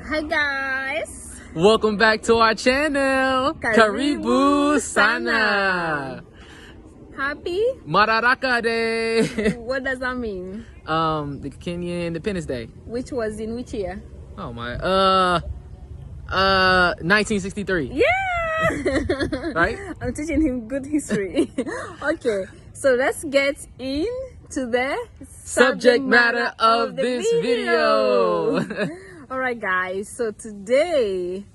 Hi guys! Welcome back to our channel. Karibu Sana. Happy? Madaraka Day. What does that mean? The Kenyan Independence Day. Which was in which year? Oh my. 1963. Yeah! Right? I'm teaching him good history. Okay, so let's get into the Subject matter of the this video. Alright guys, so today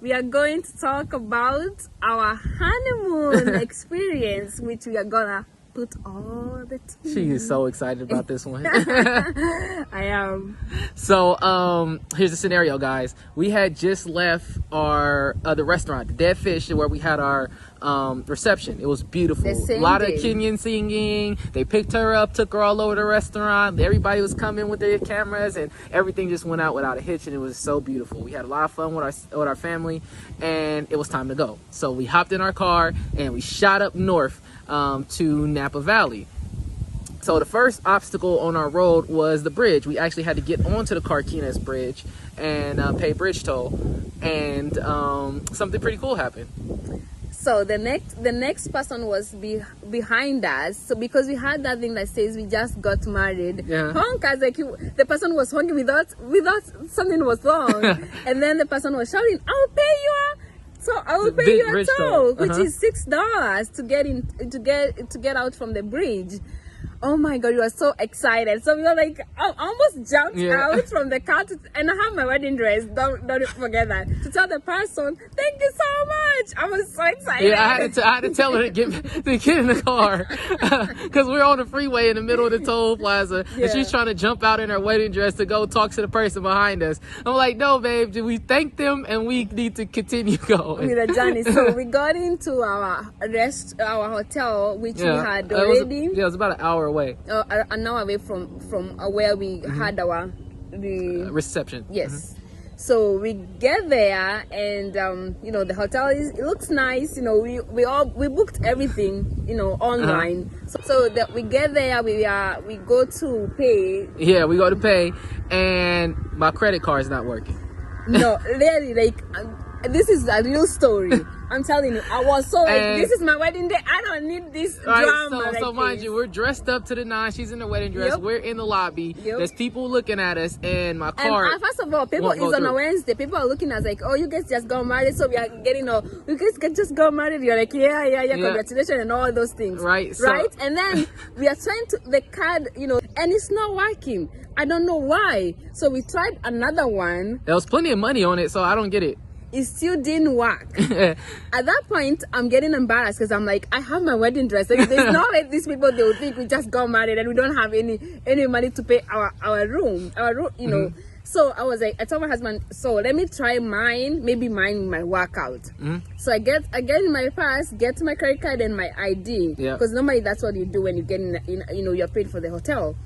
we are going to talk about our honeymoon experience, which we are gonna put all the tea. She is so excited about this one. I am. So here's the scenario, guys. We had just left the restaurant, the Dead Fish, where we had our reception. It was beautiful. A lot of Kenyan singing. They picked her up, took her all over the restaurant. Everybody was coming with their cameras, and everything just went out without a hitch, and it was so beautiful. We had a lot of fun with our family, and it was time to go. So we hopped in our car and we shot up north to Napa Valley. So the first obstacle on our road was the bridge. We actually had to get onto the Carquinez Bridge and pay bridge toll, and something pretty cool happened. So the next person was behind us. So because we had that thing that says we just got married, honk, as like the person was honking without something was wrong, and then the person was shouting, "I'll pay you." So I will pay you a toll, which is $6 to get in to get out from the bridge. Oh my God, we were so excited. So we were like, I almost jumped out from the car, and I have my wedding dress. Don't forget that. To tell the person, thank you so much. I was so excited. Yeah, I had to tell her to get in the car because we're on the freeway in the middle of the toll plaza, and she's trying to jump out in her wedding dress to go talk to the person behind us. I'm like, no, babe, we thank them and we need to continue going with the journey. So we got into our hotel, which we had already. It was about an hour away. An hour away from where we had our reception. Yes. So we get there, and the hotel it looks nice. We booked everything online. So that we get there, we go to pay. Yeah, we go to pay, and my credit card is not working. No, really, like this is a real story. I'm telling you, I was so like, this is my wedding day. I don't need this drama. So mind you, we're dressed up to the nines. She's in the wedding dress. We're in the lobby. There's people looking at us, and my car. And first of all, people is on a Wednesday. People are looking at us like, oh, you guys just got married, so we are getting you guys just got married. You're like, yeah, congratulations and all those things. Right. And then we are trying the card, and it's not working. I don't know why. So we tried another one. There was plenty of money on it, so I don't get it. It still didn't work. At that point, I'm getting embarrassed because I'm like, I have my wedding dress. Like, there's no way these people, they will think we just got married and we don't have any money to pay our room, So I was like, I told my husband, so let me try mine. Maybe mine might work out. So I get in my purse, get my credit card and my ID. Because normally that's what you do when you get you're paid for the hotel.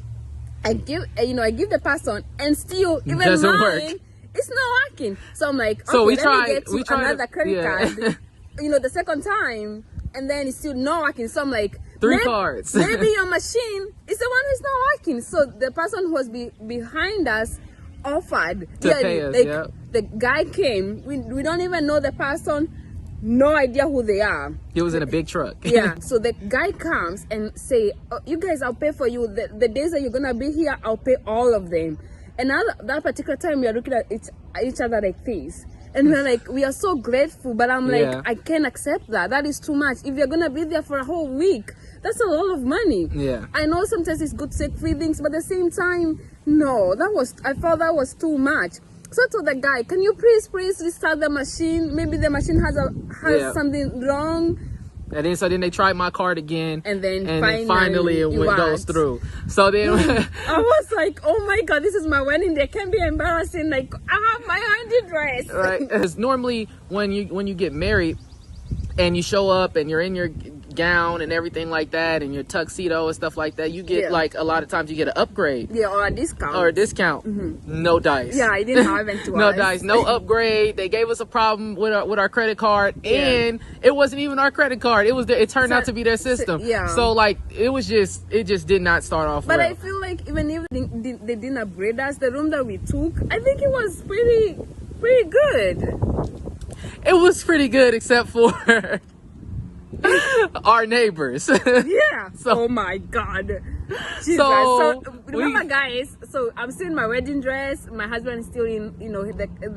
I give the person, and still even doesn't mine. Work. It's not working. So I'm like, okay, so we let me get another credit card. The second time, and then it's still not working. So I'm like, three cards. Maybe your machine is the one who's not working. So the person who was behind us offered to pay us. The guy came. We don't even know the person. No idea who they are. He was in a big truck. So the guy comes and say, oh, you guys, I'll pay for you. The days that you're gonna be here, I'll pay all of them. And now that particular time, we are looking at each other like this. And we're like, we are so grateful. But I'm like, I can't accept that. That is too much. If you're going to be there for a whole week, that's a lot of money. I know sometimes it's good to take free things, but at the same time, no, I felt that was too much. So I told the guy, can you please restart the machine? Maybe the machine has something wrong. And then they tried my card again, and then finally it goes through. So then I was like, oh my God, this is my wedding day. It can be embarrassing. Like, I have my wedding dress. Right. Because normally when you get married and you show up and you're in your gown and everything like that, and your tuxedo and stuff like that, you get like a lot of times you get an upgrade. Yeah, or a discount. No dice. Yeah, I didn't have it to No us. dice, no upgrade. They gave us a problem with our credit card, and it wasn't even our credit card. It turned out to be their system. Yeah. So like it just did not start off But well. I feel like even if they didn't upgrade us, the room that we took, I think it was pretty good. It was pretty good, except for our neighbors. Yeah. So, oh my God. Jesus. So remember, guys. So I'm still in my wedding dress. My husband is still in,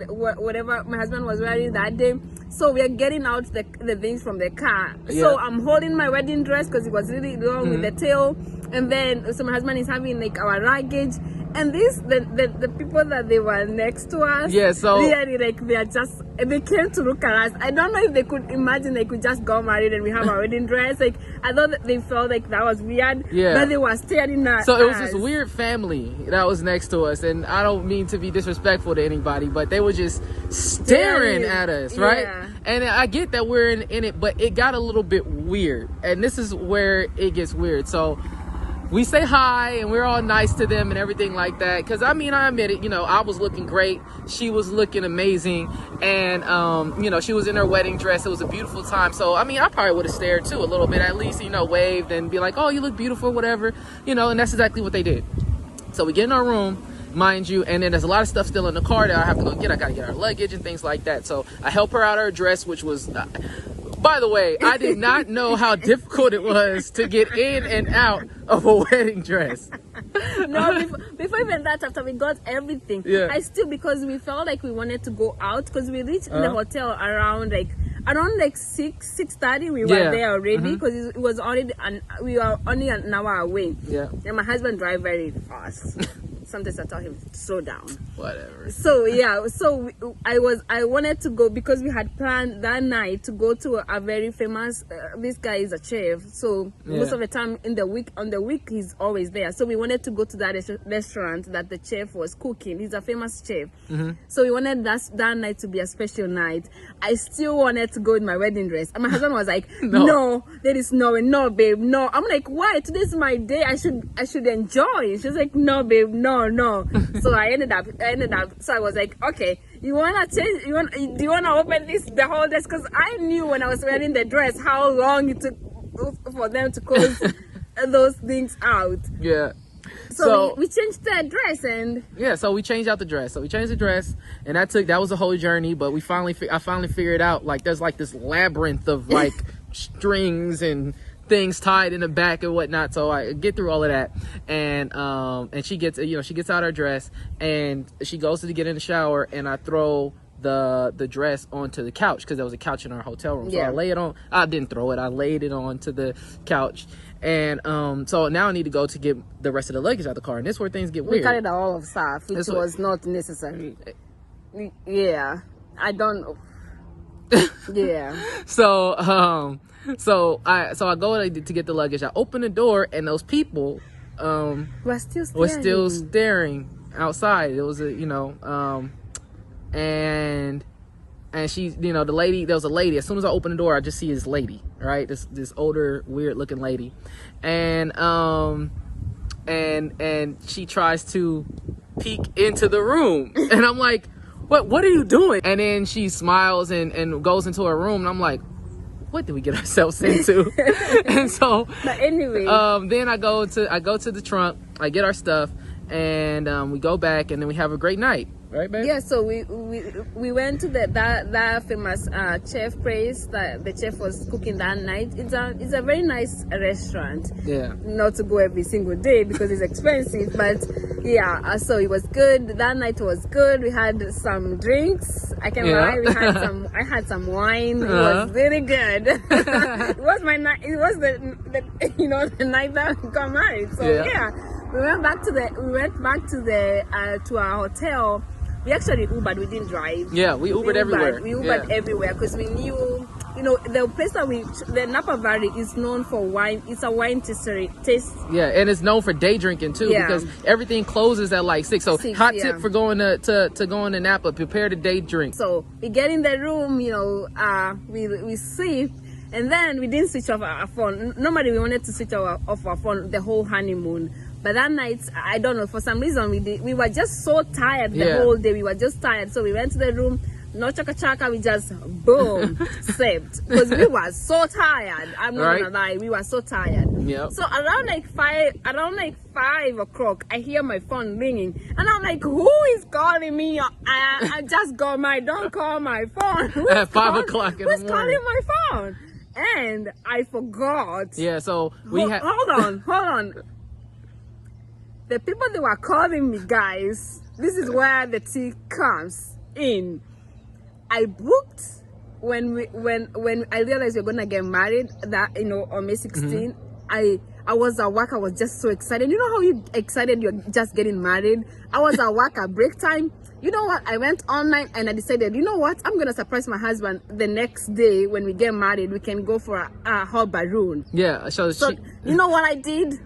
whatever my husband was wearing that day. So we are getting out the things from the car. Yeah. So I'm holding my wedding dress because it was really long with the tail. And then so my husband is having like our luggage. And the people that they were next to us, really like they came to look at us. I don't know if they could imagine they could just go married and we have our wedding dress. Like I thought that they felt like that was weird. Yeah. But they were staring at us. So it was this weird family that was next to us, and I don't mean to be disrespectful to anybody, but they were just staring at us, right? Yeah. And I get that we're in it, but it got a little bit weird. And this is where it gets weird. So we say hi and we're all nice to them and everything like that, because I admit it, I was looking great, she was looking amazing, and she was in her wedding dress. It was a beautiful time. So I probably would have stared too a little bit, at least, waved and be like, oh, you look beautiful, whatever, and that's exactly what they did. So we get in our room, mind you, and then there's a lot of stuff still in the car that I have to go get. I gotta get our luggage and things like that. So I help her out of her dress, which was by the way, I did not know how difficult it was to get in and out of a wedding dress. No, before even that, after we got everything, because we felt like we wanted to go out, because we reached the hotel around 6:30. We were there already, because it was already we were only an hour away. Yeah. And my husband drive very fast. Sometimes I tell him slow down. Whatever. So I wanted to go, because we had planned that night to go to a very famous. This guy is a chef, so most of the time on the week he's always there. So we wanted to go to that restaurant that the chef was cooking. He's a famous chef. So we wanted that night to be a special night. I still wanted to go in my wedding dress, and my husband was like, "No, there is no way, no, babe, no." I'm like, "Why? Today's my day. I should enjoy." She's like, "No, babe, no." So I ended up. So I was like, "Okay, you wanna change? Do you wanna open the whole dress?" Because I knew when I was wearing the dress how long it took for them to close those things out. Yeah. So we changed the dress, and so we changed out the dress. So we changed the dress, and that was a whole journey. But I finally figured out, like, there's like this labyrinth of like strings and things tied in the back and whatnot. So I get through all of that, and she gets out her dress, and she goes to get in the shower, and I throw the dress onto the couch, because there was a couch in our hotel room. So I didn't throw it, I laid it onto the couch. And so now I need to go to get the rest of the luggage out of the car, and this is where things get weird. We carried all of stuff, which was not necessary. Yeah, I don't know. Yeah. So I go to get the luggage. I open the door, and those people were still staring outside. It was and she, the lady, there was a lady. As soon as I open the door, I just see this lady, right? This older, weird looking lady. And she tries to peek into the room. And I'm like, what are you doing? And then she smiles and goes into her room, and I'm like, what did we get ourselves into? And so, but anyway, then I go to the trunk, I get our stuff, and we go back, and then we have a great night. Right, babe? Yeah, so we went to that famous chef place that the chef was cooking that night. It's a very nice restaurant. Yeah. Not to go every single day because it's expensive, but yeah. So it was good. That night was good. We had some drinks. I can lie. I had some wine. It was really good. It was my night. It was the night that we got married. So yeah. We went back to our hotel. We actually Ubered, we didn't drive. Yeah, we Ubered everywhere. We Ubered everywhere, because we knew, the place that the Napa Valley is known for wine. It's a wine taste. Yeah, and it's known for day drinking too, because everything closes at like 6. So hot tip for going to Napa, prepare to day drink. So we get in the room, we sleep. And then we didn't switch off our phone. Normally we wanted to switch off our phone the whole honeymoon. But that night, I don't know, for some reason we were just so tired the whole day. We were just tired. So we went to the room, no chaka, we just boom, slept. Because we were so tired. I'm not gonna lie, we were so tired. Yep. So around like 5 o'clock, I hear my phone ringing. And I'm like, who is calling me? I just got don't call my phone. At 5 o'clock in the morning. Who's calling my phone? And I forgot. Yeah, so we had... Hold on. The people that were calling me, guys, this is where the tea comes in. I booked when I realized we were gonna get married, that on May 16. I was at work. I was just so excited. You know how you excited you're just getting married? I was at work at break time. You know what? I went online and I decided, you know what? I'm gonna surprise my husband the next day when we get married. We can go for a hot balloon. Yeah. So you know what I did?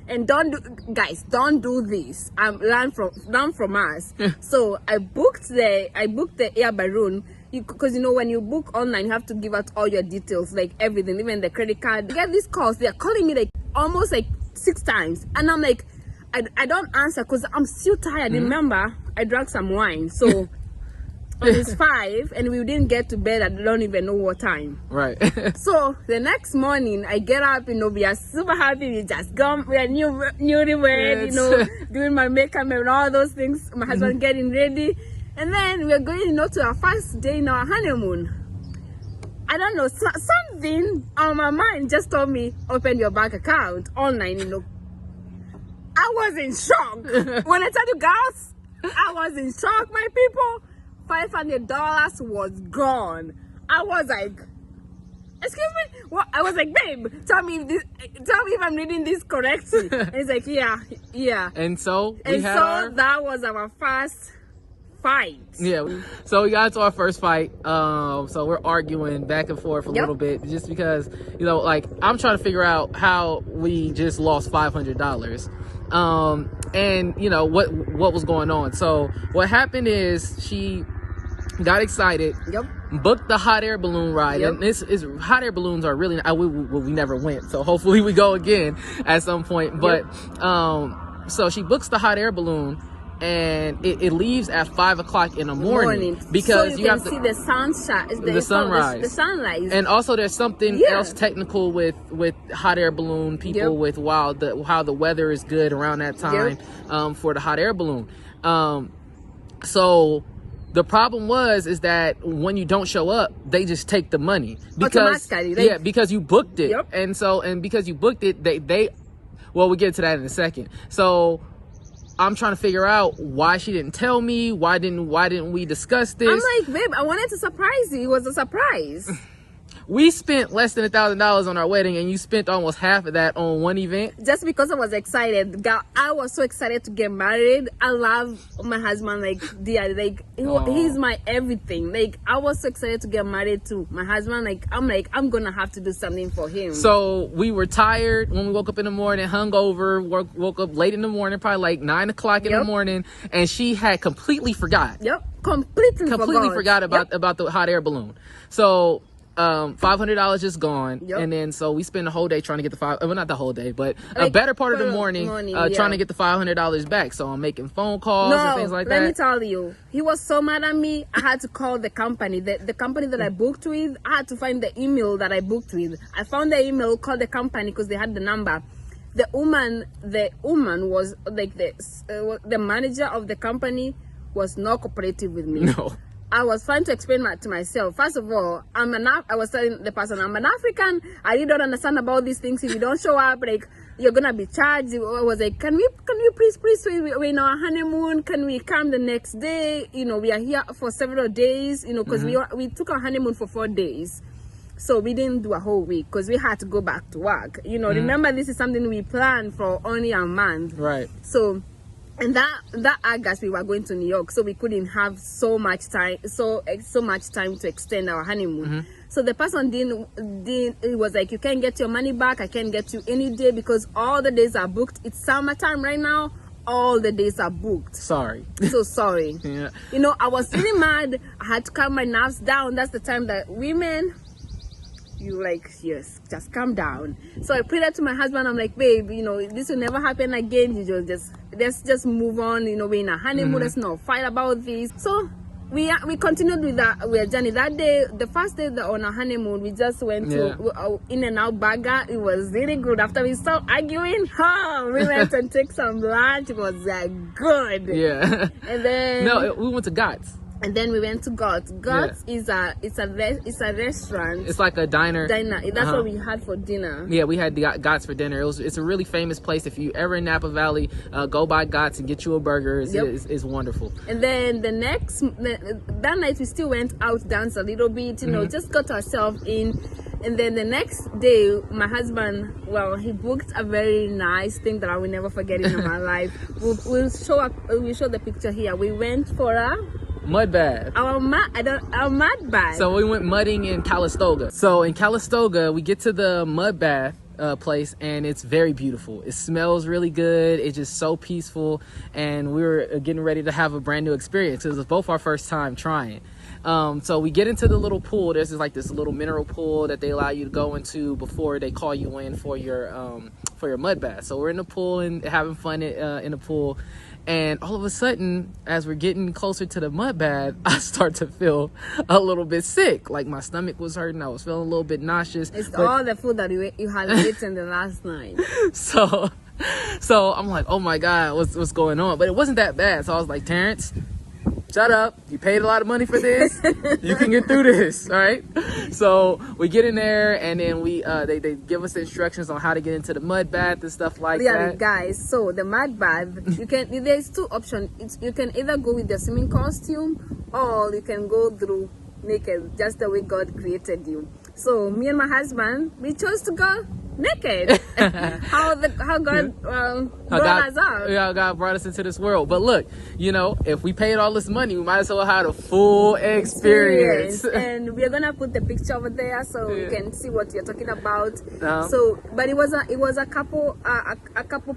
And don't do this. Learn from us. So I booked the air balloon, because when you book online, you have to give out all your details, like everything, even the credit card. I get these calls. They are calling me like almost like 6 times, and I'm like, I don't answer because I'm still tired. Remember, I drank some wine, so. It's 5 and we didn't get to bed. I don't even know what time. Right. So the next morning I get up, we are super happy. We just gone, we are newlywed, doing my makeup and all those things. My husband getting ready. And then we're going, to our first day in our honeymoon. I don't know, something on my mind just told me, open your bank account online, I was in shock. When I tell you guys, I was in shock, my people. $500 was gone. I was like, excuse me? What? I was like, babe, tell me if I'm reading this correctly. And he's like, yeah. And so that was our first fight. Yeah. So we got into our first fight. So we're arguing back and forth a little bit, just because, I'm trying to figure out how we just lost $500. And what was going on. So what happened is she got excited, booked the hot air balloon ride, and this is hot air balloons are really we never went, so hopefully we go again at some point. But so she books the hot air balloon, and it leaves at 5 o'clock in the morning because so you have to see the sunshine, the sunrise, the sunrise. And also there's something else technical with hot air balloon people with how the weather is good around that time for the hot air balloon. So the problem is that when you don't show up, they just take the money because you booked it. And because you booked it, they we'll get to that in a second. So I'm trying to figure out why she didn't tell me. Why didn't we discuss this? I'm like, babe, I wanted to surprise you. It was a surprise. We spent less than $1,000 on our wedding, and you spent almost half of that on one event. Just because I was excited. God, I was so excited to get married. I love my husband he's my everything. I was so excited to get married to my husband. I'm gonna have to do something for him. So we were tired when we woke up in the morning, hungover, woke up late in the morning, probably like 9 o'clock in the morning, and she had completely forgot. Completely forgot about the hot air balloon. So $500 just gone, and then so we spent the whole day trying to get not the whole day, but a better part of the morning trying to get the $500 back. So I'm making phone calls and things like that. Let me tell you, he was so mad at me. I had to call the company, the company that I booked with. I had to find the email that I booked with. I found the email, called the company because they had the number. The woman was like the manager of the company was not cooperative with me. No. I was trying to explain to myself. First of all, I was telling the person, I'm an African. I really don't understand about these things. If you don't show up, you're gonna be charged. I was like, can you please, we're in our honeymoon. Can we come the next day? We are here for several days. Because we took our honeymoon for 4 days, so we didn't do a whole week because we had to go back to work. Remember, this is something we planned for only a month. Right. So. And that August we were going to New York, so we couldn't have so much time to extend our honeymoon. So the person didn't. It was like, you can't get your money back. I can't get you any day because all the days are booked. It's summertime right now. All the days are booked. Sorry. So sorry. I was really mad. I had to calm my nerves down. That's the time that women, You like, yes, just calm down. So I prayed that to my husband. I'm like, babe, this will never happen again. You let's just move on. We're in a honeymoon. Let's not fight about this. So we continued with our journey. That day, the first day on our honeymoon, we just went to In-N-Out Burger. It was really good. After we stopped arguing, we went and took some lunch. It was good. Yeah. And then we went to Gott's. And then we went to Gott's. Gott's is a restaurant. It's like a diner. That's what we had for dinner. Yeah, we had Gott's for dinner. It's a really famous place. If you ever in Napa Valley, go by Gott's and get you a burger. It's wonderful. And then that night we still went out, danced a little bit, just got ourselves in. And then the next day, my husband, he booked a very nice thing that I will never forget in my life. We'll show the picture here. We went for a mud bath. Our mud bath. So we went mudding in Calistoga. So in Calistoga, we get to the mud bath place, and it's very beautiful. It smells really good. It's just so peaceful, and we were getting ready to have a brand new experience. It was both our first time trying. So we get into the little pool. There's this little mineral pool that they allow you to go into before they call you in for your mud bath. So we're in the pool and having fun in the pool. And all of a sudden, as we're getting closer to the mud bath, I start to feel a little bit sick. Like my stomach was hurting. I was feeling a little bit nauseous. It's all the food that you had eaten the last night. So I'm like, oh my God, what's going on? But it wasn't that bad. So I was like, Terrence, shut up. You paid a lot of money for this. You can get through this. All right. So we get in there, and then they give us the instructions on how to get into the mud bath and stuff like that. Guys, so the mud bath, there's two options. You can either go with the swimming costume, or you can go through naked, just the way God created you. So me and my husband, we chose to go naked. how God brought us out. Yeah, God brought us into this world. But look, if we paid all this money, we might as well have a full experience. And we're gonna put the picture over there so you can see what you're talking about. But it was a couple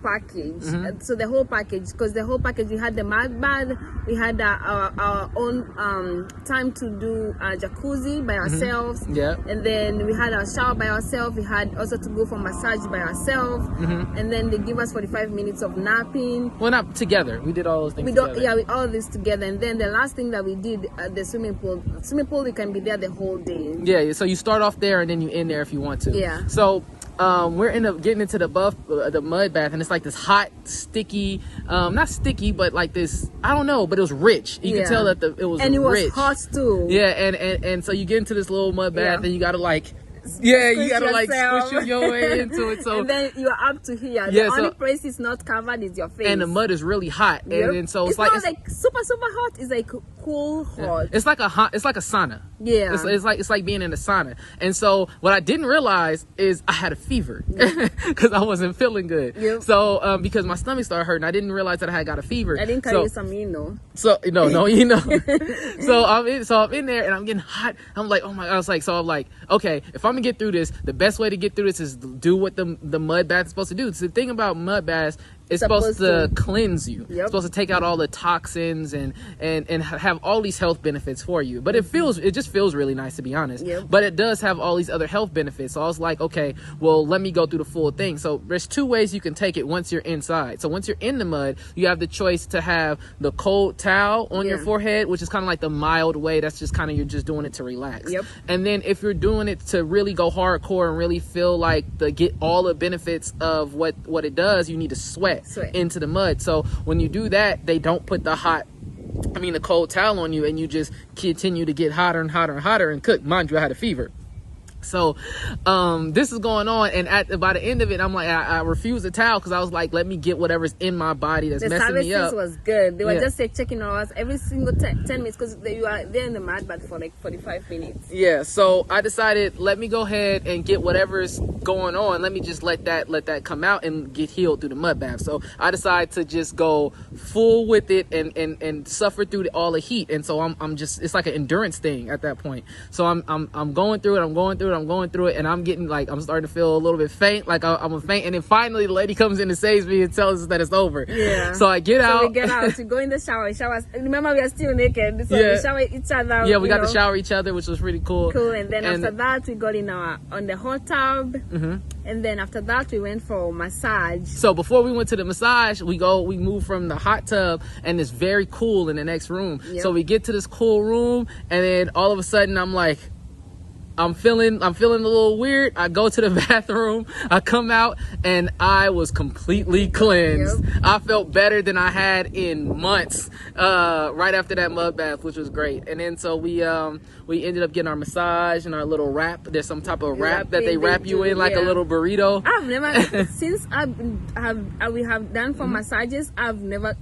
package. So the whole package, we had the mud bath, we had our own time to do a jacuzzi by ourselves. And then we had our shower by ourselves. We had also to go for massage by ourselves, and then they give us 45 minutes of napping. Well, not together. We did all those things together. Yeah, we all this together. And then the last thing that we did at the swimming pool, you can be there the whole day. Yeah, so you start off there and then you end there if you want to. Yeah. So we're getting into the mud bath, and it's like this hot, sticky, not sticky, but like this, I don't know, but it was rich. You can tell that it was rich. And it was hot too. Yeah, and so you get into this little mud bath, and you gotta you gotta squish your way into it. So and then you're up to here. The only place it's not covered is your face. And the mud is really hot. And so it's not like super hot. It's like cool hot. It's like a sauna. Yeah. It's like being in a sauna. And so what I didn't realize is I had a fever because I wasn't feeling good. Yep. So because my stomach started hurting, I didn't realize that I had got a fever. I didn't carry you some So no. So I'm in there and I'm getting hot. I'm like, oh my God. I'm like, okay, if I'm gonna get through this, the best way to get through this is do what the mud bath is supposed to do. So the thing about mud baths, it's supposed to cleanse you. It's supposed to take out all the toxins and have all these health benefits for you. But it just feels really nice, to be honest. But it does have all these other health benefits. So I was like, okay, well, let me go through the full thing. So there's two ways you can take it once you're inside. So once you're in the mud, you have the choice to have the cold towel on your forehead, which is kind of like the mild way. That's just kind of, you're just doing it to relax. And then if you're doing it to really go hardcore and really feel like get all the benefits of what it does, you need to sweat into the mud. So when you do that, they don't put the cold towel on you, and you just continue to get hotter and hotter and hotter and cook. Mind you, I had a fever. So this is going on, and by the end of it, I'm like, I refused the towel because I was like, let me get whatever's in my body that's messing me up. The services was good. They were just checking on us every single 10 minutes because you are there in the mud bath for like 45 minutes. Yeah, so I decided, let me go ahead and get whatever's going on. Let me just let that come out and get healed through the mud bath. So I decided to just go full with it and suffer through all the heat. And so I'm just, it's like an endurance thing at that point. So I'm going through it. it. I'm going through it, and I'm getting like, I'm starting to feel a little bit faint, like I'm a faint. And then finally, the lady comes in and saves me and tells us that it's over. Yeah. So I get out. We get out. We go in the shower. Remember, we are still naked, so we shower each other. Yeah, we got to shower each other, which was pretty cool. Cool. And then after that, we got on the hot tub. And then after that, we went for massage. So before we went to the massage, we moved from the hot tub, and it's very cool in the next room. So we get to this cool room, and then all of a sudden I'm like, I'm feeling a little weird. I go to the bathroom, I come out, and I was completely cleansed. I felt better than I had in months right after that mud bath, which was great. And then so we ended up getting our massage and our little wrap. There's some type of wrap that they wrap you in, like a little burrito. I've never since we have done for massages, I've never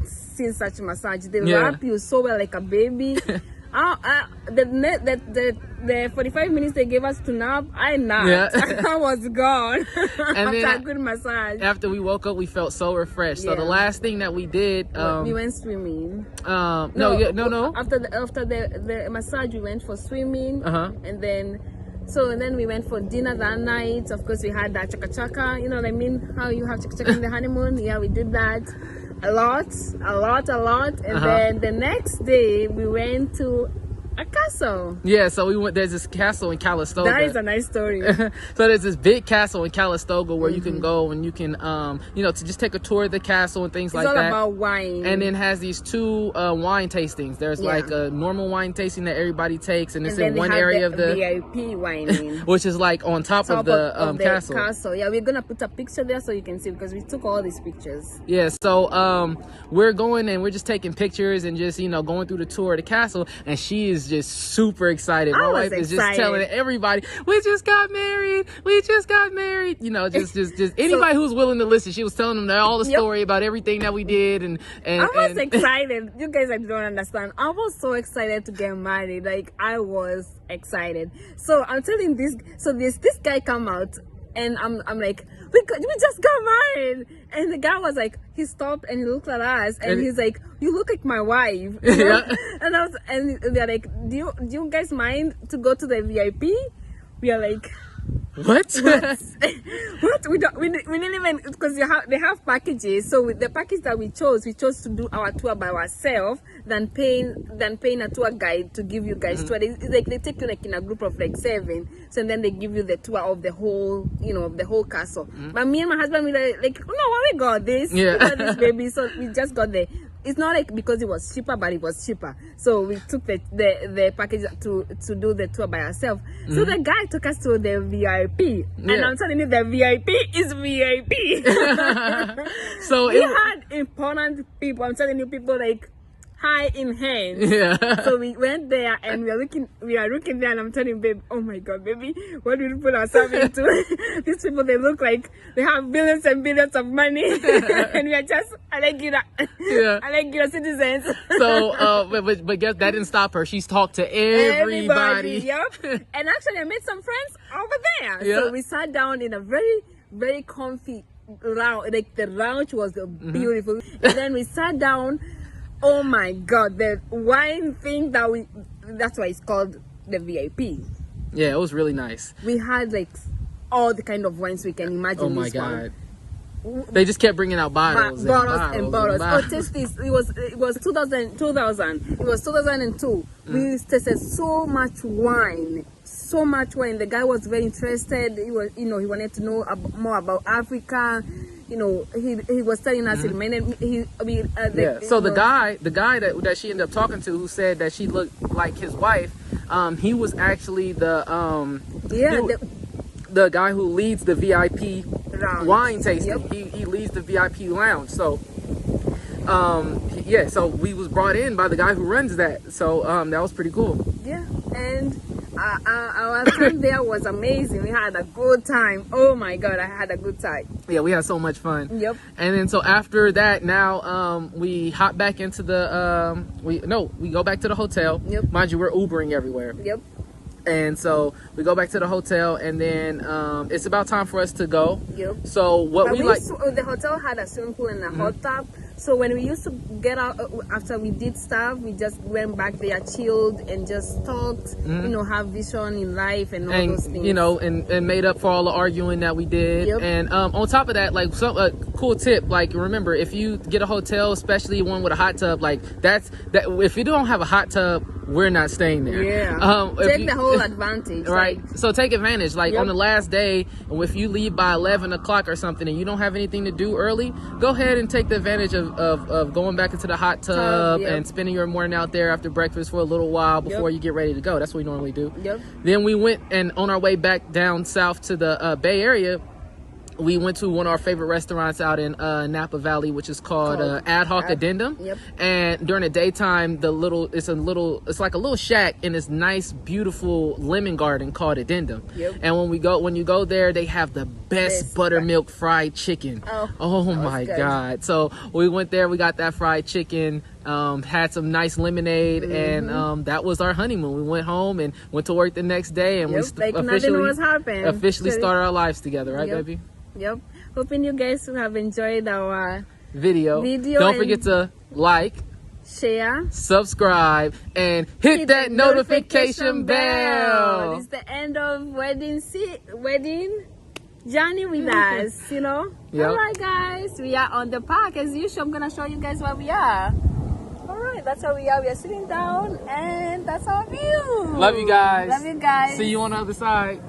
seen such a massage. They wrap you so well like a baby. The 45 minutes they gave us to nap, I napped. I was gone after a good massage. After we woke up, we felt so refreshed. So the last thing that we did, we went swimming. No. After the massage, we went for swimming, and then we went for dinner that night. Of course, we had that chaka chaka. You know what I mean? How you have chaka chaka in the honeymoon? Yeah, we did that. A lot. And then the next day we went to a castle. Yeah, so we went. There's this castle in Calistoga. That is a nice story. So there's this big castle in Calistoga where you can go and you can, to just take a tour of the castle and things like that. It's all about wine. And then has these two wine tastings. There's like a normal wine tasting that everybody takes, and it's in one area of the VIP wine, which is like on top of the castle. Yeah, we're gonna put a picture there so you can see, because we took all these pictures. Yeah, so we're going and we're just taking pictures and just going through the tour of the castle, and she is just super excited. My wife is just telling everybody, we just got married. Just anybody who's willing to listen. She was telling them all the story about everything that we did, and I was excited. You guys, I don't understand. I was so excited to get married. Like, I was excited. So I'm telling this. So this guy come out, and I'm like, we just got married. And the guy was like, he stopped and he looked at us, and he's like, you look like my wife. And they're like, do you guys mind to go to the VIP? We are like, what? What? We didn't even, because they have packages. So with the package that we chose to do our tour by ourselves than paying a tour guide to give you guys tour. It's like they take you like in a group of like 7, so then they give you the tour of the whole, of the whole castle. But me and my husband, we like, no, we got this. We got this, baby. So we just got it's not like because it was cheaper, but it was cheaper. So we took the package to do the tour by ourselves. So the guy took us to the VIP. And I'm telling you, the VIP is VIP. So we had important people. I'm telling you, people like high in hands. So we went there and we are looking there, and I'm telling babe, oh my god, baby, what did we put ourselves into? These people, they look like they have billions and billions of money. And we are just regular citizens. So but guess that didn't stop her. She's talked to everybody. And actually I made some friends over there. So we sat down in a very, very comfy lounge. Like, the lounge was beautiful. And then we sat down. Oh my god, the wine thing that's why it's called the VIP. Yeah, it was really nice. We had like all the kind of wines we can imagine. Oh my god. They just kept bringing out bottles and bottles. Oh, taste this. It was 2000. It was 2002. We tasted so much wine. The guy was very interested. He was, he wanted to know more about Africa. He was telling us So the guy that she ended up talking to, who said that she looked like his wife, he was actually the guy who leads the VIP wine tasting. He leads the VIP lounge. So so we was brought in by the guy who runs that. So that was pretty cool. Yeah, and our time there was amazing. We had a good time. Oh my god, I had a good time. Yeah, we had so much fun. Yep. And then so after that, now we hop back into the we go back to the hotel. Yep. Mind you, we're Ubering everywhere. Yep. And so we go back to the hotel, and then it's about time for us to go. Yep. So the hotel had a swimming pool and a hot tub. So when we used to get out after we did stuff, we just went back there, chilled, and just talked. You know, have vision in life and all those things. You know, and made up for all the arguing that we did. Yep. And on top of that, like some cool tip, like remember, if you get a hotel, especially one with a hot tub, like that. If you don't have a hot tub, we're not staying there. Yeah. Take the whole advantage. Right. Like, so take advantage. Like yep. on the last day, if you leave by 11 o'clock or something and you don't have anything to do early, go ahead and take the advantage of going back into the hot tub yep. and spending your morning out there after breakfast for a little while before yep. you get ready to go. That's what we normally do. Yep. Then we went, and on our way back down south to the Bay Area, we went to one of our favorite restaurants out in Napa Valley, which is called Ad Hoc Addendum. Yep. And during the daytime, it's like a little shack in this nice, beautiful lemon garden called Addendum. Yep. And when you go there, they have the best buttermilk fried chicken. Oh my God! So we went there, we got that fried chicken. Had some nice lemonade, and that was our honeymoon. We went home and went to work the next day, and we officially started our lives together, right, baby? Yep. Hoping you guys have enjoyed our video. Don't forget to like, share, subscribe, and hit that notification bell. It's the end of wedding journey with us, you know. Yep. All right, guys, we are on the park as usual. I'm gonna show you guys where we are. All right, that's where we are. We are sitting down, and that's our view. Love you guys. Love you guys. See you on the other side.